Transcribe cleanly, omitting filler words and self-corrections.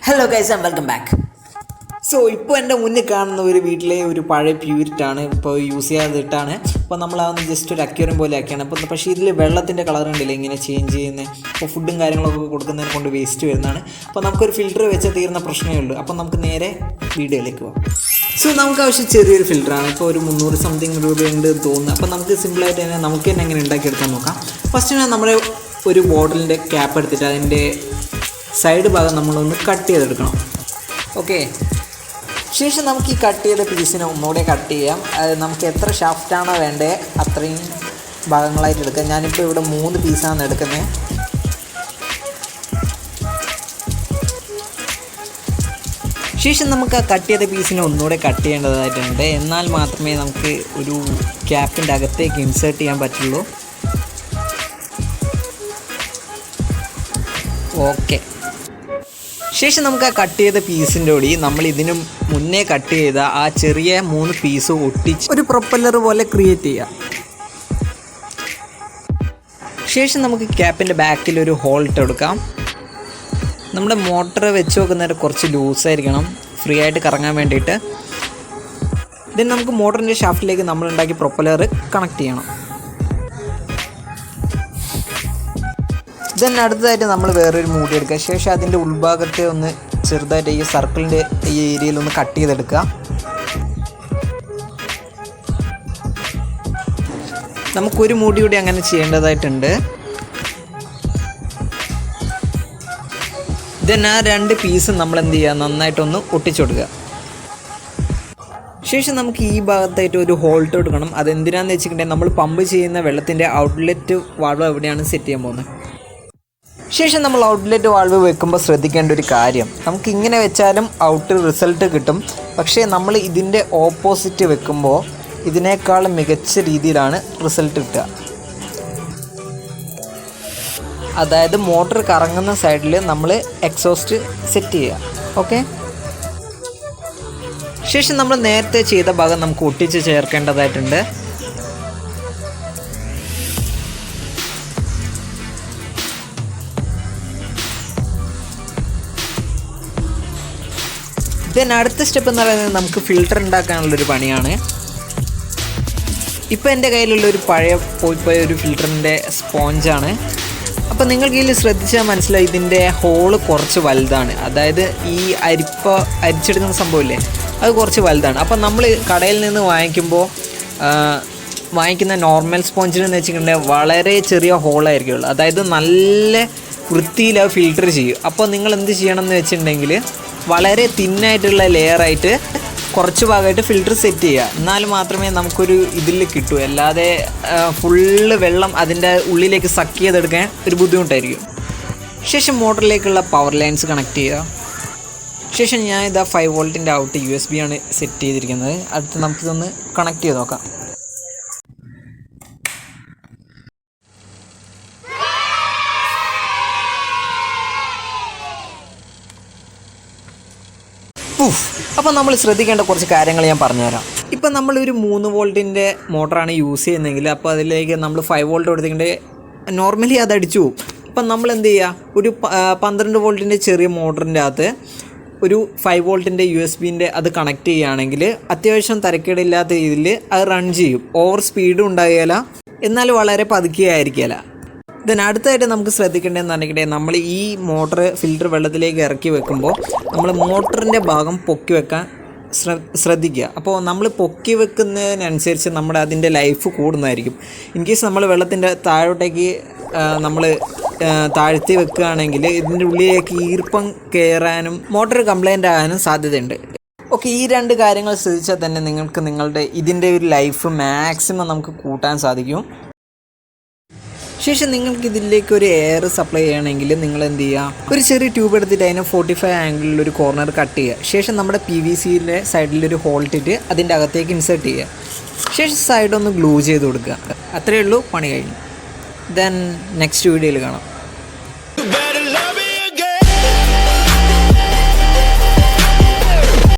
Hello guys and welcome back. So ഇപ്പോൾ എൻ്റെ മുന്നിൽ കാണുന്ന ഒരു വീട്ടിലെ ഒരു പഴയ പ്യൂരിറ്റാണ് ഇപ്പോൾ യൂസ് ചെയ്യാതിട്ടാണ്. അപ്പോൾ നമ്മളതൊന്ന് ജസ്റ്റ് ഒരു അക്വേറിയം പോലെ ആക്കിയാണ്. അപ്പോൾ പക്ഷേ ഇതിൽ വെള്ളത്തിൻ്റെ കളർ ഉണ്ടല്ലോ ഇങ്ങനെ ചേഞ്ച് ചെയ്യുന്നത്. അപ്പോൾ ഫുഡും കാര്യങ്ങളൊക്കെ കൊടുക്കുന്നതിനെ കൊണ്ട് വേസ്റ്റ് വരുന്നതാണ്. അപ്പോൾ നമുക്കൊരു ഫിൽറ്റർ വെച്ചാൽ തീർന്ന പ്രശ്നമേ ഉള്ളൂ. അപ്പോൾ നമുക്ക് നേരെ വീഡിയോയിലേക്ക് പോകാം. സോ നമുക്ക് ആവശ്യം ചെറിയൊരു ഫിൽറ്ററാണ്. ഇപ്പോൾ ഒരു 300 സംതിങ് രൂപയുണ്ട് തോന്നുന്നു. അപ്പോൾ നമുക്ക് സിമ്പിളായിട്ട് തന്നെ നമുക്ക് തന്നെ എങ്ങനെ ഉണ്ടാക്കിയെടുക്കാൻ നോക്കാം. ഫസ്റ്റ് നമ്മുടെ ഒരു ബോട്ടിലിൻ്റെ ക്യാപ്പ് എടുത്തിട്ട് അതിൻ്റെ സൈഡ് ഭാഗം നമ്മളൊന്ന് കട്ട് ചെയ്തെടുക്കണം. ഓക്കെ, ശേഷം നമുക്ക് ഈ കട്ട് ചെയ്ത പീസിനെ ഒന്നുകൂടെ കട്ട് ചെയ്യാം. അത് നമുക്ക് എത്ര ഷാഫ്റ്റാണോ വേണ്ടത് അത്രയും ഭാഗങ്ങളായിട്ട് എടുക്കാം. ഞാനിപ്പോൾ ഇവിടെ 3 പീസാണ് എടുക്കുന്നത്. ശേഷം നമുക്ക് ആ കട്ട് ചെയ്ത പീസിനെ ഒന്നുകൂടെ കട്ട് ചെയ്യേണ്ടതായിട്ടുണ്ട്. എന്നാൽ മാത്രമേ നമുക്ക് ഒരു ക്യാപ്പിൻ്റെ അകത്തേക്ക് ഇൻസേർട്ട് ചെയ്യാൻ പറ്റുള്ളൂ. ഓക്കെ, ശേഷം നമുക്ക് ആ കട്ട് ചെയ്ത പീസിൻ്റെ കൂടി നമ്മൾ ഇതിന് മുന്നേ കട്ട് ചെയ്ത ആ ചെറിയ 3 പീസ് ഒട്ടിച്ച് ഒരു പ്രൊപ്പല്ലർ പോലെ ക്രിയേറ്റ് ചെയ്യാം. ശേഷം നമുക്ക് ക്യാപ്പിൻ്റെ ബാക്കിൽ ഒരു ഹോൾ ഇട്ട് കൊടുക്കാം. നമ്മുടെ മോട്ടർ വെച്ച് നോക്കുന്നതിന് കുറച്ച് ലൂസായിരിക്കണം, ഫ്രീ ആയിട്ട് കറങ്ങാൻ വേണ്ടിയിട്ട്. ഇതിന് നമുക്ക് മോട്ടറിൻ്റെ ഷാഫ്റ്റിലേക്ക് നമ്മളുണ്ടാക്കി പ്രൊപ്പല്ലർ കണക്ട് ചെയ്യണം. ദെൻ അടുത്തതായിട്ട് നമ്മൾ വേറൊരു മൂടി എടുക്കുക. ശേഷം അതിൻ്റെ ഉൾഭാഗത്തെ ഒന്ന് ചെറുതായിട്ട് ഈ സർക്കിളിൻ്റെ ഈ ഏരിയയിൽ ഒന്ന് കട്ട് ചെയ്തെടുക്കുക. നമുക്കൊരു മൂടി കൂടി അങ്ങനെ ചെയ്യേണ്ടതായിട്ടുണ്ട്. ദെൻ ആ 2 പീസ് നമ്മൾ എന്ത് ചെയ്യുക, നന്നായിട്ടൊന്ന് ഒട്ടിച്ചു കൊടുക്കുക. ശേഷം നമുക്ക് ഈ ഭാഗത്തായിട്ട് ഒരു ഹോൾട്ട് കൊടുക്കണം. അതെന്തിനാണെന്ന് വെച്ചിട്ടുണ്ടെങ്കിൽ നമ്മൾ പമ്പ് ചെയ്യുന്ന വെള്ളത്തിൻ്റെ ഔട്ട്ലെറ്റ് വാൾവ് എവിടെയാണ് സെറ്റ് ചെയ്യാൻ പോകുന്നത്. ശേഷം നമ്മൾ ഔട്ട്ലെറ്റ് വാൾവ് വെക്കുമ്പോൾ ശ്രദ്ധിക്കേണ്ട ഒരു കാര്യം, നമുക്ക് ഇങ്ങനെ വെച്ചാലും ഔട്ട് റിസൾട്ട് കിട്ടും. പക്ഷേ നമ്മൾ ഇതിൻ്റെ ഓപ്പോസിറ്റ് വെക്കുമ്പോൾ ഇതിനേക്കാൾ മികച്ച രീതിയിലാണ് റിസൾട്ട് കിട്ടുക. അതായത് മോട്ടർ കറങ്ങുന്ന സൈഡിൽ നമ്മൾ എക്സോസ്റ്റ് സെറ്റ് ചെയ്യുക. ഓക്കെ, ശേഷം നമ്മൾ നേരത്തെ ചെയ്ത ഭാഗം നമുക്ക് ഒട്ടിച്ച് ചേർക്കേണ്ടതായിട്ടുണ്ട്. ദെൻ അടുത്ത സ്റ്റെപ്പ് എന്ന് പറയുന്നത് നമുക്ക് ഫിൽറ്റർ ഉണ്ടാക്കാനുള്ളൊരു പണിയാണ്. ഇപ്പോൾ എൻ്റെ കയ്യിലുള്ളൊരു പഴയ പോയ ഒരു ഫിൽറ്ററിൻ്റെ സ്പോഞ്ചാണ്. അപ്പോൾ നിങ്ങൾക്ക് ഇതിൽ ശ്രദ്ധിച്ചാൽ മനസ്സിലായി ഇതിൻ്റെ ഹോള് കുറച്ച് വലുതാണ്. അതായത് ഈ അരിച്ചെടുക്കുന്ന സംഭവമില്ലേ, അത് കുറച്ച് വലുതാണ്. അപ്പോൾ നമ്മൾ കടയിൽ നിന്ന് വാങ്ങിക്കുന്ന നോർമൽ സ്പോഞ്ചിനെന്ന് വെച്ചിട്ടുണ്ടെങ്കിൽ വളരെ ചെറിയ ഹോളായിരിക്കുള്ളൂ. അതായത് നല്ല വൃത്തിയിൽ അത് ഫിൽറ്റർ ചെയ്യും. അപ്പോൾ നിങ്ങൾ എന്ത് ചെയ്യണം എന്ന് വെച്ചിട്ടുണ്ടെങ്കിൽ വളരെ തിന്നായിട്ടുള്ള ലെയറായിട്ട് കുറച്ച് ഭാഗമായിട്ട് ഫിൽറ്റർ സെറ്റ് ചെയ്യുക. എന്നാൽ മാത്രമേ നമുക്കൊരു ഇതിൽ കിട്ടൂ. അല്ലാതെ ഫുള്ള് വെള്ളം അതിൻ്റെ ഉള്ളിലേക്ക് സക്ക് ചെയ്തെടുക്കാൻ ഒരു ബുദ്ധിമുട്ടായിരിക്കും. ശേഷം മോട്ടറിലേക്കുള്ള പവർ ലൈൻസ് കണക്ട് ചെയ്യുക. ശേഷം ഞാൻ ഇതാ 5 വോൾട്ടിൻ്റെ ഔട്ട് USB ആണ് സെറ്റ് ചെയ്തിരിക്കുന്നത്. അടുത്ത് നമുക്കിതൊന്ന് കണക്ട് ചെയ്ത് നോക്കാം. അപ്പോൾ നമ്മൾ ശ്രദ്ധിക്കേണ്ട കുറച്ച് കാര്യങ്ങൾ ഞാൻ പറഞ്ഞുതരാം. ഇപ്പം നമ്മളൊരു 3 വോൾട്ടിൻ്റെ മോട്ടറാണ് യൂസ് ചെയ്യുന്നതെങ്കിൽ അപ്പോൾ അതിലേക്ക് നമ്മൾ 5 വോൾട്ട് കൊടുത്തിട്ടുണ്ടെങ്കിൽ നോർമലി അത് അടിച്ചു പോകും. അപ്പം നമ്മൾ എന്ത് ചെയ്യുക, ഒരു 12 വോൾട്ടിൻ്റെ ചെറിയ മോട്ടറിൻ്റെ അകത്ത് ഒരു 5 വോൾട്ടിൻ്റെ USB അത് കണക്ട് ചെയ്യുകയാണെങ്കിൽ അത്യാവശ്യം തരക്കേടില്ലാത്ത രീതിയിൽ അത് റൺ ചെയ്യും. ഓവർ സ്പീഡും ഉണ്ടാകുകയില്ല, എന്നാൽ വളരെ പതുക്കെയായിരിക്കില്ല. അടുത്തായിട്ട് നമുക്ക് ശ്രദ്ധിക്കേണ്ടതെന്ന് പറഞ്ഞിട്ടുണ്ടെങ്കിൽ നമ്മൾ ഈ മോട്ടർ ഫിൽറ്റർ വെള്ളത്തിലേക്ക് ഇറക്കി വെക്കുമ്പോൾ നമ്മൾ മോട്ടറിൻ്റെ ഭാഗം പൊക്കി വെക്കാൻ ശ്രദ്ധിക്കുക. അപ്പോൾ നമ്മൾ പൊക്കി വെക്കുന്നതിനനുസരിച്ച് നമ്മുടെ അതിൻ്റെ ലൈഫ് കൂടുന്നതായിരിക്കും. ഇൻ കേസ് നമ്മൾ വെള്ളത്തിൻ്റെ താഴോട്ടേക്ക് നമ്മൾ താഴ്ത്തി വെക്കുകയാണെങ്കിൽ ഇതിൻ്റെ ഉള്ളിലേക്ക് ഈർപ്പം കയറാനും മോട്ടർ കംപ്ലൈൻ്റ് ആകാനും സാധ്യതയുണ്ട്. ഓക്കെ, ഈ 2 കാര്യങ്ങൾ ശ്രദ്ധിച്ചാൽ തന്നെ നിങ്ങൾക്ക് നിങ്ങളുടെ ഇതിൻ്റെ ഒരു ലൈഫ് മാക്സിമം നമുക്ക് കൂട്ടാൻ സാധിക്കും. ശേഷം നിങ്ങൾക്ക് ഇതിലേക്ക് ഒരു എയർ സപ്ലൈ ചെയ്യണമെങ്കിൽ നിങ്ങൾ എന്ത് ചെയ്യുക, ഒരു ചെറിയ ട്യൂബ് എടുത്തിട്ട് അതിന് 45 ആംഗിളിൽ ഒരു കോർണർ കട്ട് ചെയ്യുക. ശേഷം നമ്മുടെ PVCയുടെ സൈഡിലൊരു ഹോൾട്ടിട്ട് അതിൻ്റെ അകത്തേക്ക് ഇൻസേർട്ട് ചെയ്യുക. ശേഷം സൈഡൊന്ന് ഗ്ലൂ ചെയ്ത് കൊടുക്കുക. അത്രയേ ഉള്ളൂ, പണി കഴിഞ്ഞു. ദെൻ നെക്സ്റ്റ് വീഡിയോയിൽ കാണാം.